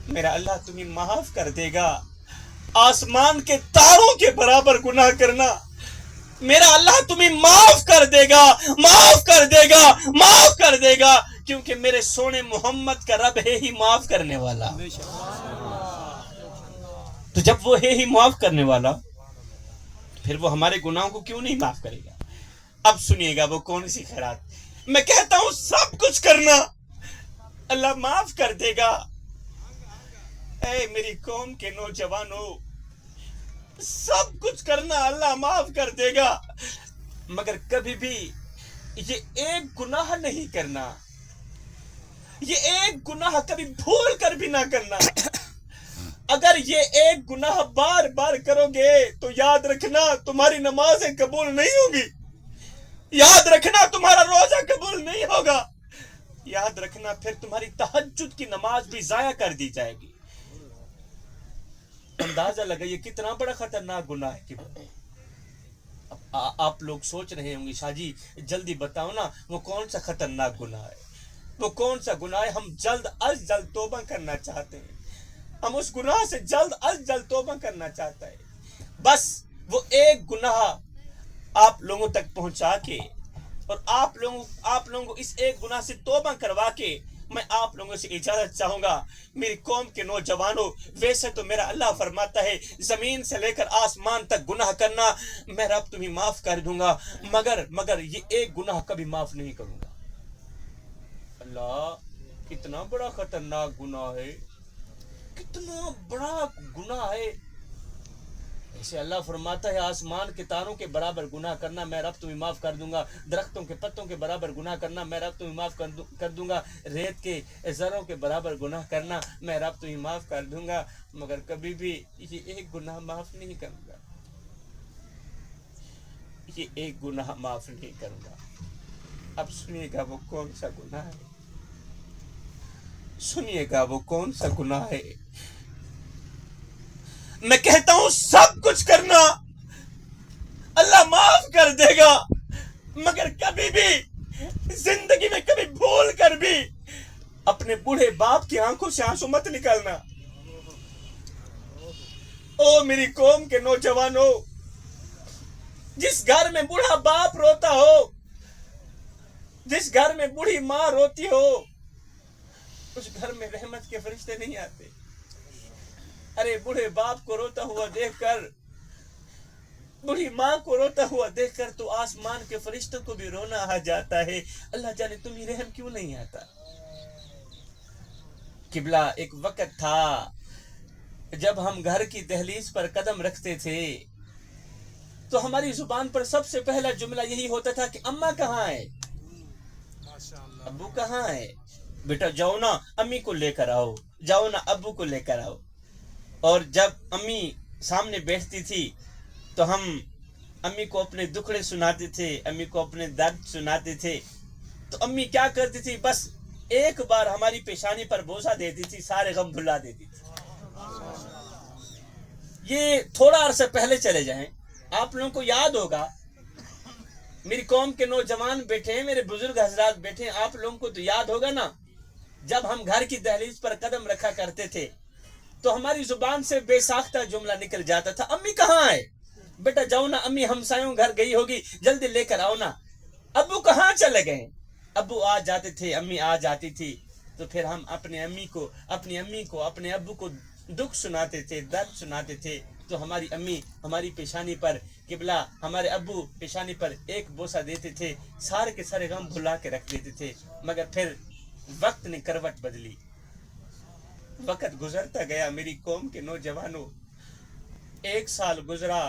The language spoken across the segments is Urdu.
میرا اللہ تمہیں معاف کر دے گا. آسمان کے تاروں کے برابر گناہ کرنا میرا اللہ تمہیں معاف کر دے گا, معاف کر دے گا, معاف کر دے گا, کیونکہ میرے سونے محمد کا رب ہے ہی معاف کرنے والا. تو جب وہ ہے ہی معاف کرنے والا پھر وہ ہمارے گناہوں کو کیوں نہیں معاف کرے گا؟ اب سنیے گا وہ کون سی خیرات. میں کہتا ہوں سب کچھ کرنا اللہ معاف کر دے گا. اے میری قوم کے نوجوانوں, سب کچھ کرنا اللہ معاف کر دے گا, مگر کبھی بھی یہ ایک گناہ نہیں کرنا, یہ ایک گناہ کبھی بھول کر بھی نہ کرنا. اگر یہ ایک گناہ بار بار کرو گے تو یاد رکھنا تمہاری نمازیں قبول نہیں ہوگی, یاد رکھنا تمہارا روزہ قبول نہیں ہوگا, یاد رکھنا پھر تمہاری تہجد کی نماز بھی ضائع کر دی جائے گی. اندازہ لگائیے کتنا بڑا خطرناک گناہ ہے. آپ لوگ سوچ رہے ہوں گے شاہ جی جلدی بتاؤ نا وہ کون سا خطرناک گناہ ہے, وہ کون سا گناہ ہے. ہم جلد از جلد توبہ کرنا چاہتے ہیں, ہم اس گناہ سے جلد از جلد توبہ کرنا چاہتا ہے. بس وہ ایک گناہ آپ لوگوں تک پہنچا کے اور آپ لوگوں کو اس ایک گناہ سے توبہ کروا کے میں آپ لوگوں سے اجازت چاہوں گا. میری قوم کے نوجوانوں, ویسے تو میرا اللہ فرماتا ہے زمین سے لے کر آسمان تک گناہ کرنا میں رب تمہیں معاف کر دوں گا, مگر یہ ایک گناہ کبھی معاف نہیں کروں گا. اللہ کتنا بڑا خطرناک گناہ ہے, کتنا بڑا گناہ ہے. ایسے اللہ فرماتا ہے آسمان کے تاروں کے برابر گناہ کرنا میں رب تمہیں معاف کر دوں گا, درختوں کے پتوں کے برابر گناہ کرنا میں رب تمہیں معاف کر دوں گا, ریت کے ذروں کے برابر گناہ کرنا میں رب تمہیں معاف کر دوں گا, مگر کبھی بھی یہ ایک گناہ معاف نہیں کروں گا, یہ ایک گناہ معاف نہیں کروں گا. اب سنیے گا وہ کون سا گناہ ہے, سنیے گا وہ کون سا گناہ ہے. میں کہتا ہوں سب کچھ کرنا اللہ معاف کر دے گا, مگر کبھی بھی زندگی میں کبھی بھول کر بھی اپنے بوڑھے باپ کی آنکھوں سے آنسو مت نکالنا. او میری قوم کے نوجوانوں, جس گھر میں بوڑھا باپ روتا ہو, جس گھر میں بوڑھی ماں روتی ہو, اس گھر میں رحمت کے فرشتے نہیں آتے. ارے بوڑھے باپ کو روتا ہوا دیکھ کر, بوڑھی ماں کو روتا ہوا دیکھ کر تو آسمان کے فرشتوں کو بھی رونا آ جاتا ہے. اللہ جانے تمہیں رحم کیوں نہیں آتا. قبلہ ایک وقت تھا جب ہم گھر کی دہلیز پر قدم رکھتے تھے تو ہماری زبان پر سب سے پہلا جملہ یہی ہوتا تھا کہ اماں کہاں ہے, ابو کہاں ہے, بیٹا جاؤ نا امی کو لے کر آؤ, جاؤ نا ابو کو لے کر آؤ. اور جب امی سامنے بیٹھتی تھی تو ہم امی کو اپنے دکھڑے سناتے تھے, امی کو اپنے درد سناتے تھے. تو امی کیا کرتی تھی, بس ایک بار ہماری پیشانی پر بوسہ دیتی تھی, سارے غم بھلا دیتی تھی. یہ تھوڑا عرصہ پہلے چلے جائیں, آپ لوگوں کو یاد ہوگا, میری قوم کے نوجوان بیٹھے ہیں, میرے بزرگ حضرات بیٹھے ہیں, آپ لوگوں کو تو یاد ہوگا نا جب ہم گھر کی دہلیز پر قدم رکھا کرتے تھے تو ہماری زبان سے بے ساختہ جملہ نکل جاتا تھا, امی کہاں ہے, بیٹا جاؤ نا امی ہمسایوں گھر گئی ہوگی جلدی لے کر آؤ نا. ابو کہاں چلے گئے, ابو آ جاتے تھے, امی آ جاتی تھی, تو پھر ہم اپنی امی کو اپنے ابو کو دکھ سناتے تھے, درد سناتے تھے. تو ہماری امی ہماری پیشانی پر, قبلہ ہمارے ابو پیشانی پر ایک بوسہ دیتے تھے, سارے کے سارے غم بھلا کے رکھ دیتے تھے. مگر پھر وقت نے کروٹ بدلی, وقت گزرتا گیا. میری قوم کے نوجوانوں, 1 سال گزرا,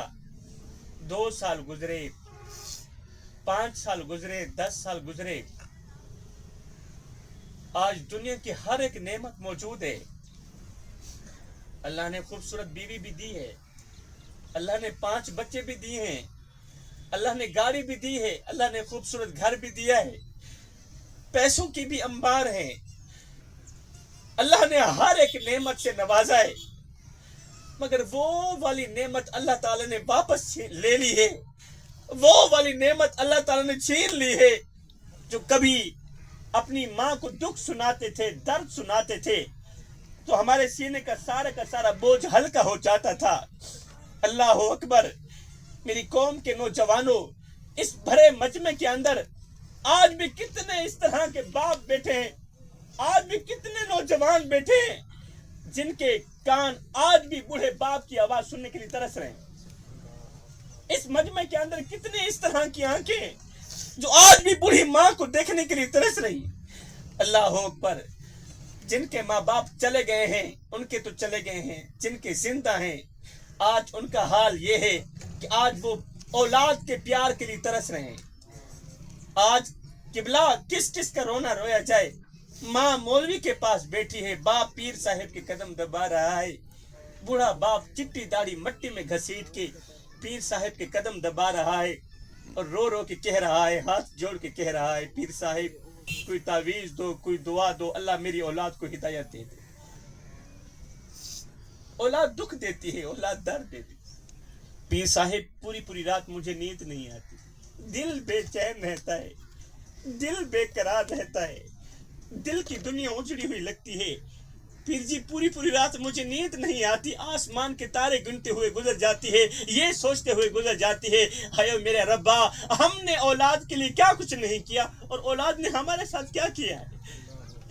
2 سال گزرے, 5 سال گزرے, 10 سال گزرے. آج دنیا کی ہر ایک نعمت موجود ہے. اللہ نے خوبصورت بیوی بھی دی ہے, اللہ نے 5 بچے بھی دیے ہیں, اللہ نے گاڑی بھی دی ہے, اللہ نے خوبصورت گھر بھی دیا ہے, پیسوں کی بھی انبار ہیں, اللہ نے ہر ایک نعمت سے نوازا ہے. مگر وہ والی نعمت اللہ تعالی نے واپس لے لی ہے, وہ والی نعمت اللہ تعالی نے چھین لی ہے جو کبھی اپنی ماں کو دکھ سناتے تھے, درد سناتے تھے, تو ہمارے سینے کا سارا بوجھ ہلکا ہو جاتا تھا۔ اللہ اکبر۔ میری قوم کے نوجوانوں، اس بھرے مجمع کے اندر آج بھی کتنے اس طرح کے باپ بیٹھے ہیں، آج بھی کتنے نوجوان بیٹھے ہیں جن کے کان آج بھی بوڑھے باپ کی آواز سننے کے لیے ترس رہے ہیں۔ اس مجمع کے اندر کتنے اس طرح کی آنکھیں ہیں جو آج بھی بوڑھی ماں کو دیکھنے کے لیے ترس رہی ہیں۔ اللہ اکبر۔ جن کے ماں باپ چلے گئے ہیں ان کے تو چلے گئے ہیں، جن کے زندہ ہیں آج ان کا حال یہ ہے کہ آج وہ اولاد کے پیار کے لیے ترس رہے ہیں۔ آج قبلہ کس کس کا رونا رویا جائے۔ ماں مولوی کے پاس بیٹھی ہے، باپ پیر صاحب کے قدم دبا رہا ہے، بوڑھا باپ چٹی داڑھی مٹی میں گھسیٹ کے پیر صاحب کے قدم دبا رہا ہے اور رو رو کے کہہ رہا ہے، ہاتھ جوڑ کے کہہ رہا ہے، پیر صاحب کوئی تعویذ دو، کوئی دعا دو، اللہ میری اولاد کو ہدایت دے دے۔ اولاد دکھ دیتی ہے، اولاد درد دیتی ہے۔ پیر صاحب پوری رات مجھے نیند نہیں آتی، دل بے چین رہتا ہے، دل بے قرار رہتا ہے، دل کی دنیا اجڑی ہوئی لگتی ہے۔ پھر جی پوری رات مجھے نیند نہیں آتی، آسمان کے تارے گنتے ہوئے گزر جاتی ہے، یہ سوچتے ہوئے گزر جاتی ہے، ہائے میرے ربا، ہم نے اولاد کے لیے کیا کچھ نہیں کیا اور اولاد نے ہمارے ساتھ کیا کیا ہے۔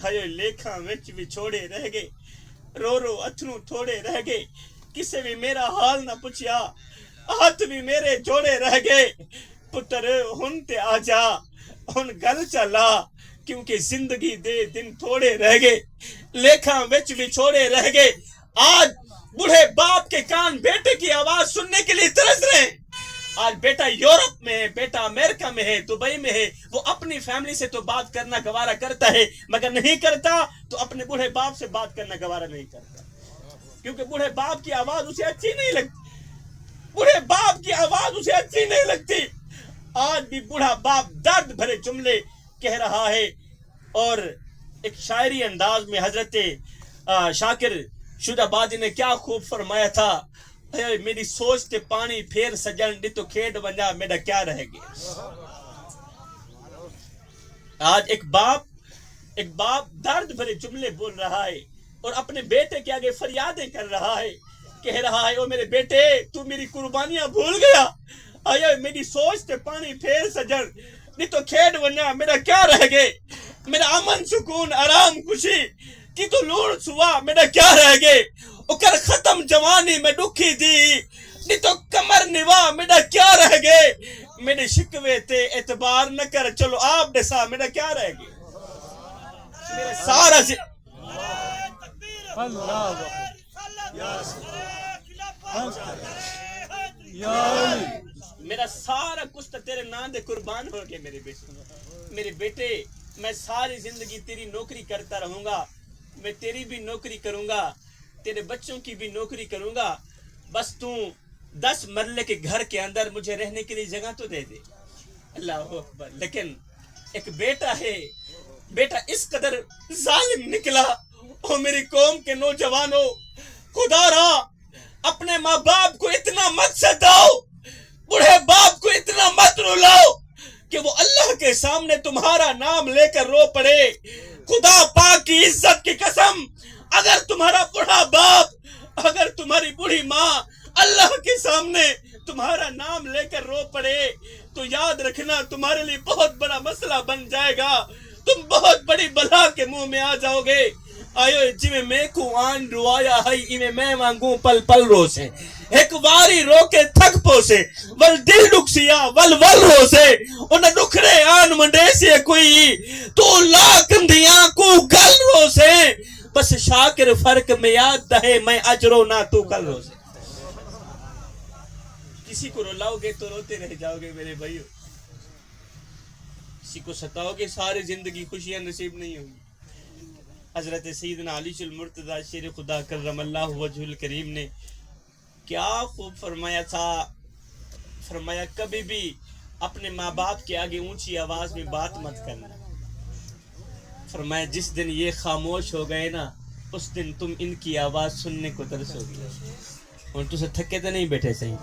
ہائے لیکھاں وچ بھی چھوڑے رہ گئے، رو رو اتھرو تھوڑے رہ گئے، کسے بھی میرا حال نہ پوچھیا، ہاتھ بھی میرے جوڑے رہ گئے۔ پتر ہن تے آ جا، ہن گل چلا، کیونکہ زندگی دے دن تھوڑے رہ گئے، لیکھاں وچ بھی چھوڑے رہ گئے۔ آج بوڑھے باپ کے کان بیٹے کی آواز سننے کے لیے ترس رہے ہیں۔ آج بیٹا یورپ میں ہے، بیٹا امریکہ میں ہے، دبئی میں ہے، وہ اپنی فیملی سے تو بات کرنا گوارا کرتا ہے، مگر نہیں کرتا تو اپنے بوڑھے باپ سے بات کرنا گوارا نہیں کرتا، کیونکہ بوڑھے باپ کی آواز اسے اچھی نہیں لگتی، بوڑھے باپ کی آواز اسے اچھی نہیں لگتی۔ آج بھی بوڑھا باپ درد بھرے جملے کہہ رہا ہے، اور ایک شاعری انداز میں حضرت شاکر شد آبادی نے کیا خوب فرمایا تھا، میری سوچ تے پانی پھیر سجن دی تو کھیڈ ونجا میرا کیا رہ گیا۔ آج ایک باپ درد بھرے جملے بول رہا ہے اور اپنے بیٹے کے آگے فریادیں کر رہا ہے، کہہ رہا ہے، او میرے بیٹے تو میری قربانیاں بھول گیا، آیا میری سوچ تے پانی پھیر سجن دی تو کھیڈ ونجا میرا کیا رہ گئے، میرا امن سکون آرام خوشی کی تو لوڑ سوا میرا کیا رہ گئے، او کر ختم جوانی میں دکھی دی نی تو کمر نوا میرا کیا رہ گئے، میرے شکوے تے اعتبار نہ کر چلو آپ دسا میرا کیا رہ گئے۔ میرا سارا میرا سارا کچھ تو تیرے نام دے قربان ہو گئے میرے بیٹے، میں ساری زندگی تیری نوکری کرتا رہوں گا، میں تیری بھی نوکری کروں گا، تیرے بچوں کی بھی نوکری کروں گا، بس تو 10 مرلے کے گھر کے اندر مجھے رہنے کے لیے جگہ تو دے دے۔ اللہ اکبر۔ لیکن ایک بیٹا ہے، بیٹا اس قدر ظالم نکلا۔ او میری قوم کے نوجوانوں، خدا را اپنے ماں باپ کو اتنا مت ستاؤ، بوڑھے باپ کو اتنا مت رلاؤ کہ وہ اللہ کے سامنے تمہارا نام لے کر رو پڑے۔ خدا پاک کی عزت کی قسم، اگر تمہارا بوڑھا باپ، اگر تمہاری بوڑھی ماں اللہ کے سامنے تمہارا نام لے کر رو پڑے تو یاد رکھنا تمہارے لیے بہت بڑا مسئلہ بن جائے گا، تم بہت بڑی بلا کے منہ میں آ جاؤ گے۔ آئیو جی میں کو آن روایا ہے ایویں میں وانگوں پل پل رو سے، ایک واری رو کے تھک پو سے، ول دل دکھسیا ول رو سے، انہیں دکھڑے آن منڈے سے کوئی تو لاکن دیاں کو گل رو سے، بس شاکر فرق میں یاد دہے میں اج رو نہ تو کل رو سے۔ کسی کو رلاؤ گے تو روتے رہ جاؤ گے میرے بھائیو، کسی کو ستاؤ گے ساری زندگی خوشیاں نصیب نہیں ہوں گی۔ حضرت سیدنا علی المرتضی شیر خدا کرم اللہ وجہ الکریم نے کیا خوب فرمایا تھا، فرمایا کبھی بھی اپنے ماں باپ کے آگے اونچی آواز میں بات مت کرنا، فرمایا جس دن یہ خاموش ہو گئے نا اس دن تم ان کی آواز سننے کو ترسو گے۔ اور تو سے تھکے تو نہیں بیٹھے صحیح،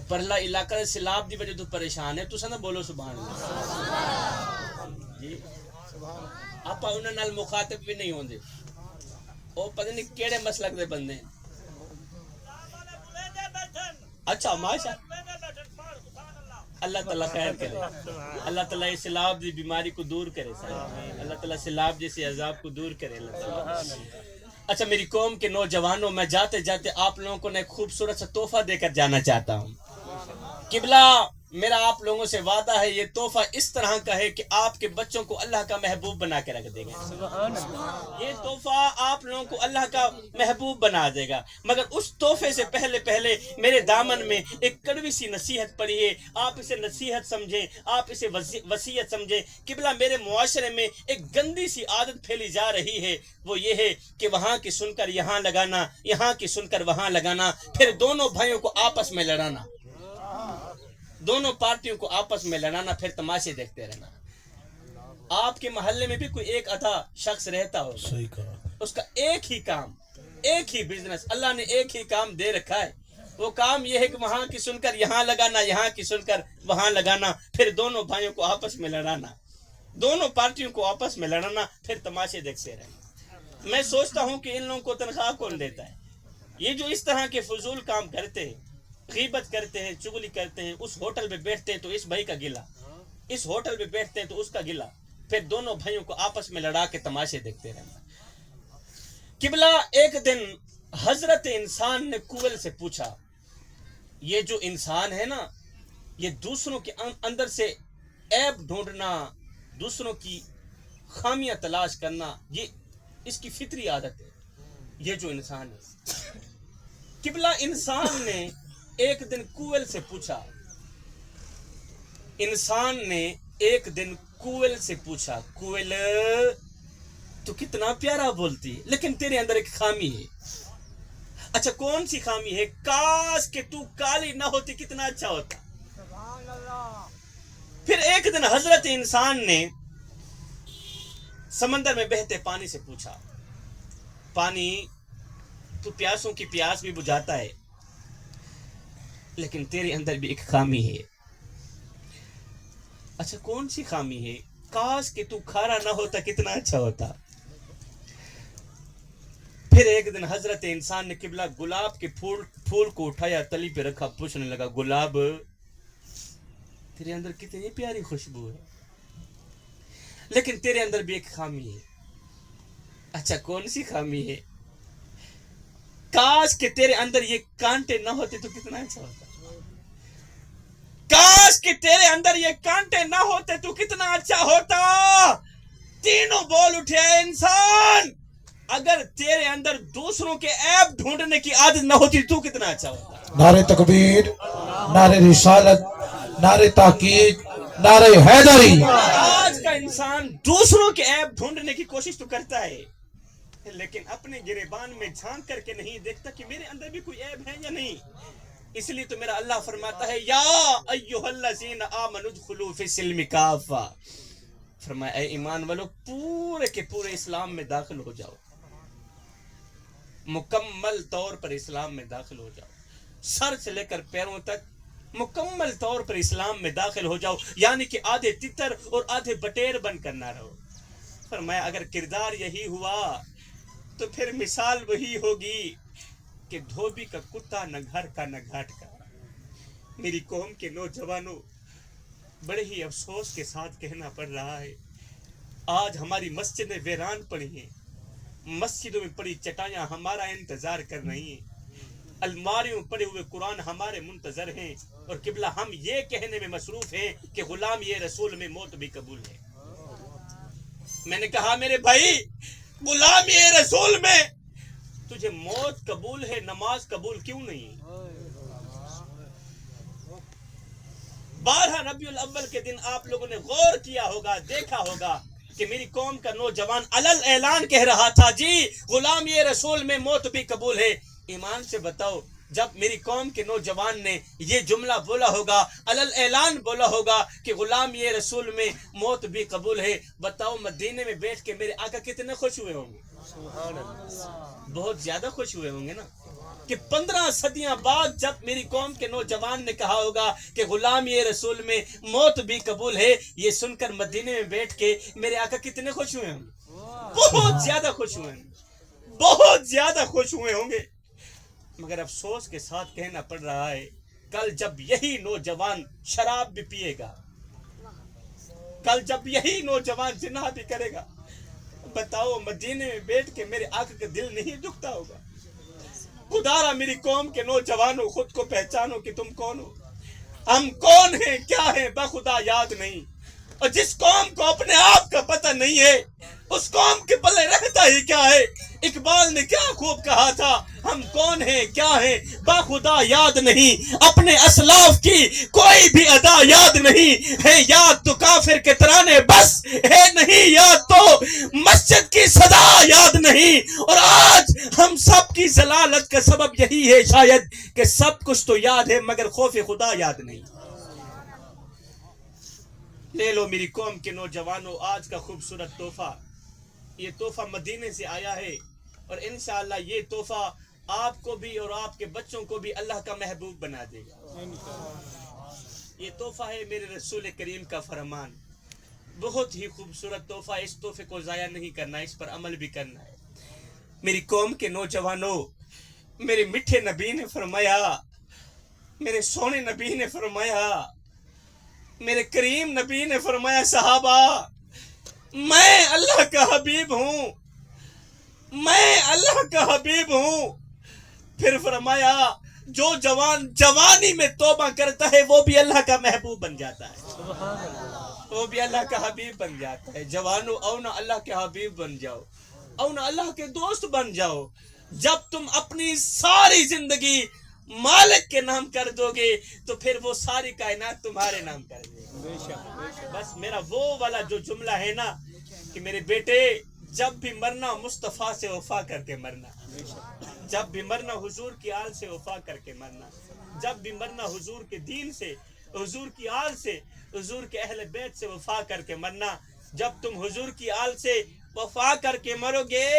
پرلا علاقہ دے سیلاب دی وجہ تو پریشان ہے، تو سا نہ بولو سبحان اللہ جی، ਆਪਾਂ ਉਹਨਾਂ ਨਾਲ ਮੁਖਾਤਬ ਵੀ ਨਹੀਂ ਹੁੰਦੇ, ਉਹ ਪਤਾ ਨਹੀਂ ਕਿਹੜੇ ਮਸਲਕ ਦੇ ਬੰਦੇ ہیں. اچھا ماشاء اللہ تعالیٰ خیر کرے, اللہ تعالیٰ اس سیلاب کی بیماری کو دور کرے, اللہ تعالیٰ سیلاب جیسے عذاب کو دور کرے اللہ تعالیٰ. اچھا میری قوم کے نوجوانوں, میں جاتے جاتے آپ لوگوں کو ایک خوبصورت سا تحفہ دے کر جانا چاہتا ہوں. قبلہ میرا آپ لوگوں سے وعدہ ہے, یہ تحفہ اس طرح کا ہے کہ آپ کے بچوں کو اللہ کا محبوب بنا کے رکھ دے گا. یہ تحفہ آپ لوگوں کو اللہ کا محبوب بنا دے گا. مگر اس تحفے سے پہلے میرے دامن میں ایک کڑوی سی نصیحت پڑی ہے. آپ اسے نصیحت سمجھیں, آپ اسے وصیت سمجھیں. قبلہ میرے معاشرے میں ایک گندی سی عادت پھیلی جا رہی ہے, وہ یہ ہے کہ وہاں کی سن کر یہاں لگانا, یہاں کی سن کر وہاں لگانا, پھر دونوں بھائیوں کو آپس میں لڑانا, دونوں پارٹیوں کو آپس میں لڑانا, پھر تماشے دیکھتے رہنا. آپ کے محلے میں بھی کوئی ایک آدھا شخص رہتا ہوگا, اس کا ایک ہی کام, ایک ہی بزنس, اللہ نے ایک ہی کام دے رکھا ہے. وہ کام یہ ہے کہ وہاں کی سن کر یہاں لگانا, یہاں کی سن کر وہاں لگانا, پھر دونوں بھائیوں کو آپس میں لڑانا, دونوں پارٹیوں کو آپس میں لڑانا, پھر تماشے دیکھتے رہنا. میں سوچتا ہوں کہ ان لوگوں کو تنخواہ کون دیتا ہے؟ یہ جو اس طرح کے فضول کام کرتے ہیں, غیبت کرتے ہیں, چغلی کرتے ہیں, اس ہوٹل پہ بیٹھتے ہیں تو اس بھائی کا گلا, اس ہوٹل پہ بیٹھتے ہیں تو اس کا گلا, پھر دونوں بھائیوں کو آپس میں لڑا کے تماشے دیکھتے رہنا. قبلہ ایک دن حضرت انسان نے کوئل سے پوچھا, یہ جو انسان ہے نا, یہ دوسروں کے اندر سے عیب ڈھونڈنا, دوسروں کی خامیاں تلاش کرنا, یہ اس کی فطری عادت ہے. یہ جو انسان ہے, قبلہ انسان نے ایک دن کوئل سے پوچھا, انسان نے ایک دن کوئل سے پوچھا, کوئل تو کتنا پیارا بولتی ہے لیکن تیرے اندر ایک خامی ہے. اچھا کون سی خامی ہے؟ کاش کہ تو کالی نہ ہوتی, کتنا اچھا ہوتا. پھر ایک دن حضرت انسان نے سمندر میں بہتے پانی سے پوچھا, پانی تو پیاسوں کی پیاس بھی بجھاتا ہے لیکن تیرے اندر بھی ایک خامی ہے. اچھا کون سی خامی ہے؟ کاش کہ تو کھارا نہ ہوتا, کتنا اچھا ہوتا. پھر ایک دن حضرت انسان نے قبلہ گلاب کے پھول کو اٹھایا, تلی پہ رکھا, پوچھنے لگا, گلاب تیرے اندر کتنی پیاری خوشبو ہے لیکن تیرے اندر بھی ایک خامی ہے. اچھا کون سی خامی ہے؟ کاش کہ تیرے اندر یہ کانٹے نہ ہوتے تو کتنا اچھا ہوتا. کاش کہ تیرے اندر یہ کانٹے نہ ہوتے تو کتنا اچھا ہوتا. تینوں بول اٹھے, انسان اگر تیرے اندر دوسروں کے عیب ڈھونڈنے کی عادت نہ ہوتی تو کتنا اچھا ہوتا. نعرہ تکبیر, نعرہ رسالت, نعرہ تحقیق, نعرہ حیدری. آج کا انسان دوسروں کے عیب ڈھونڈنے کی کوشش تو کرتا ہے لیکن اپنے گریبان میں جھانک کر کے نہیں دیکھتا کہ میرے اندر بھی کوئی عیب ہے یا نہیں. اس لیے تو میرا اللہ فرماتا ہے, یا ایھا الذین آمنوا ادخلوا فی السلم کافہ, فرمایا اے ایمان والو پورے کے پورے اسلام میں داخل ہو جاؤ, مکمل طور پر اسلام میں داخل ہو جاؤ, سر سے لے کر پیروں تک مکمل طور پر اسلام میں داخل ہو جاؤ, یعنی کہ آدھے تتر اور آدھے بٹیر بن کر نہ رہو. فرمایا اگر کردار یہی ہوا تو پھر مثال وہی ہوگی کہ دھوبی کا کتا, نہ گھر کا نہ گھاٹ کا. میری قوم کے نوجوانوں, بڑے ہی افسوس کے ساتھ کہنا پڑ رہا ہے, آج ہماری مسجدیں ویران پڑی ہیں, مسجدوں میں پڑی چٹائیاں ہمارا انتظار کر رہی ہیں, الماریوں پڑے ہوئے قرآن ہمارے منتظر ہیں, اور قبلہ ہم یہ کہنے میں مصروف ہیں کہ غلام یہ رسول میں موت بھی قبول ہے. میں نے کہا میرے بھائی, غلام یہ رسول میں تجھے موت قبول ہے, نماز قبول کیوں نہیں؟ 12 ربیع الاول کے دن آپ لوگوں نے غور کیا ہوگا, دیکھا ہوگا کہ میری قوم کا نوجوان علل اعلان کہہ رہا تھا, جی غلام یہ رسول میں موت بھی قبول ہے. ایمان سے بتاؤ جب میری قوم کے نوجوان نے یہ جملہ بولا ہوگا، علل اعلان بولا ہوگا کہ غلام یہ رسول میں موت بھی قبول ہے، بتاؤ مدینے میں بیٹھ کے میرے آقا کتنے خوش ہوئے ہوں گے؟ بہت زیادہ خوش ہوئے ہوں گے نا، کہ 15 صدیاں بعد جب میری قوم کے نوجوان نے کہا ہوگا کہ غلام یہ رسول میں موت بھی قبول ہے، یہ سن کر مدینے میں بیٹھ کے میرے آقا کتنے خوش ہوئے ہوں گے؟ بہت زیادہ خوش ہوئے ہوں گے، بہت زیادہ خوش ہوئے ہوں گے۔ مگر افسوس کے ساتھ کہنا پڑ رہا ہے، کل جب یہی نوجوان شراب بھی پیے گا، کل جب یہی نوجوان زنا بھی کرے گا، بتاؤ مدینے میں بیٹھ کے میرے آقا کا دل نہیں دکھتا ہوگا؟ خدارا میری قوم کے نوجوانوں، خود کو پہچانو کہ تم کون ہو، ہم کون ہیں، کیا ہیں، بخدا یاد نہیں۔ اور جس قوم کو اپنے آپ کا پتہ نہیں ہے، اس قوم کے پلے رہتا ہی کیا ہے؟ اقبال نے کیا خوب کہا تھا، ہم کون ہیں، کیا ہیں، بخدا یاد نہیں، اپنے اسلاف کی کوئی بھی ادا یاد نہیں ہے، یاد تو کافر کے ترانے بس ہے، نہیں یاد تو مسجد کی صدا یاد نہیں۔ اور آج ہم سب کی ضلالت کا سبب یہی ہے شاید کہ سب کچھ تو یاد ہے مگر خوف خدا یاد نہیں۔ لے لو میری قوم کے نوجوانوں آج کا خوبصورت تحفہ، یہ تحفہ مدینے سے آیا ہے، اور انشاءاللہ یہ تحفہ آپ کو بھی اور آپ کے بچوں کو بھی اللہ کا محبوب بنا دے گا۔ یہ تحفہ ہے میرے رسول کریم کا فرمان، بہت ہی خوبصورت تحفہ، اس تحفے کو ضائع نہیں کرنا، اس پر عمل بھی کرنا ہے۔ میری قوم کے نوجوانوں، میرے میٹھے نبی نے فرمایا، میرے سونے نبی نے فرمایا، میرے کریم نبی نے فرمایا، صحابہ میں اللہ کا حبیب ہوں، میں اللہ کا حبیب ہوں۔ پھر فرمایا جو جوان جوانی میں توبہ کرتا ہے وہ بھی اللہ کا محبوب بن جاتا ہے، وہ بھی اللہ کا حبیب بن جاتا ہے۔ جوانو او نہ اللہ کے حبیب بن جاؤ، او نہ اللہ کے دوست بن جاؤ۔ جب تم اپنی ساری زندگی مالک کے نام کر دو گے تو پھر وہ ساری کائنات تمہارے نام کر دے گی۔ بس میرا وہ والا جو جملہ ہے نا کہ میرے بیٹے جب بھی مرنا مصطفیٰ سے وفا کر کے مرنا، جب بھی مرنا حضور کی آل سے وفا کر کے مرنا، جب بھی مرنا حضور کے دین سے، حضور کی آل سے، حضور کے اہل بیت سے وفا کر کے مرنا۔ جب تم حضور کی آل سے وفا کر کے مرو گے،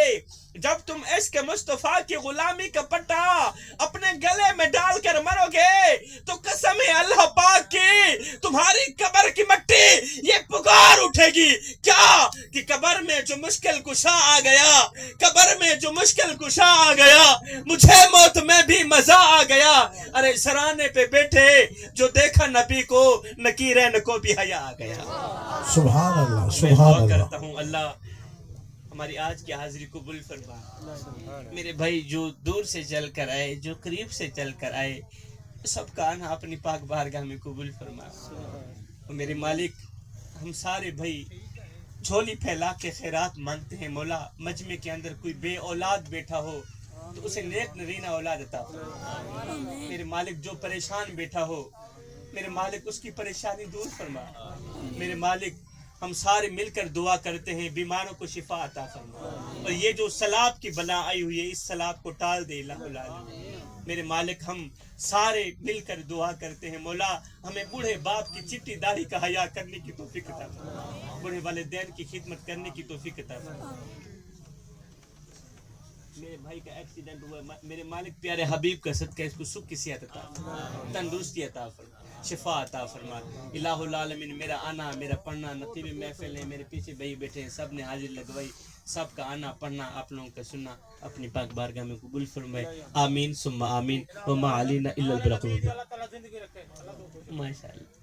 جب تم عشق مصطفیٰ کی غلامی کا پٹا اپنے گلے میں ڈال کر مرو گے تو قسم ہے اللہ پاک کی تمہاری قبر کی مٹی یہ پکار اٹھے گی کیا کہ قبر میں جو مشکل کشا آ گیا، قبر میں جو مشکل کشا آ گیا، مجھے موت میں بھی مزہ آ گیا۔ ارے سرانے پہ بیٹھے جو دیکھا نبی کو، نکیرین کو بھی حیا آ گیا۔ سبحان اللہ، میں سبحان دعا اللہ۔ کرتا ہوں اللہ ہماری آج کی حاضری قبول فرما۔ میرے بھائی جو دور سے چل کر آئے، جو قریب سے چل کر آئے، سب کا آنا اپنی پاک بارگاہ میں قبول فرما۔ اور میرے مالک ہم سارے بھائی جھولی پھیلا کے خیرات مانگتے ہیں، مولا مجمع کے اندر کوئی بے اولاد بیٹھا ہو تو اسے نیک نرینہ اولاد عطا فرما۔ میرے مالک جو پریشان بیٹھا ہو، میرے مالک اس کی پریشانی دور فرما۔ میرے مالک ہم سارے مل کر دعا کرتے ہیں بیماروں کو شفا عطا فرما، اور یہ جو سیلاب کی بلا آئی ہوئی ہے اس سیلاب کو ٹال دے الہ العالمین۔ میرے مالک ہم سارے مل کر دعا کرتے ہیں، مولا ہمیں بوڑھے باپ کی چٹی داڑھی کا حیا کرنے کی توفیق عطا فرما، بوڑھے والدین کی خدمت کرنے کی توفیق عطا فرما۔ میرے بھائی کا ایکسیڈنٹ ہوا، میرے مالک پیارے حبیب کا صدقہ اس کو سکھ کی صحت عطا فرما، تندرستی عطا فرما، شفا عطا فرما۔ الہ العالمین میرا آنا، میرا پڑھنا، نتیب محفل ہے، میرے پیچھے بھائی بیٹھے ہیں، سب نے حاضر لگوائی، سب کا آنا پڑھنا آپ لوگوں کا سننا اپنی پاک بارگاہ میں قبول فرمائے، آمین ثم آمین، وما علینا الا البلاغ المبین۔ ماشاءاللہ۔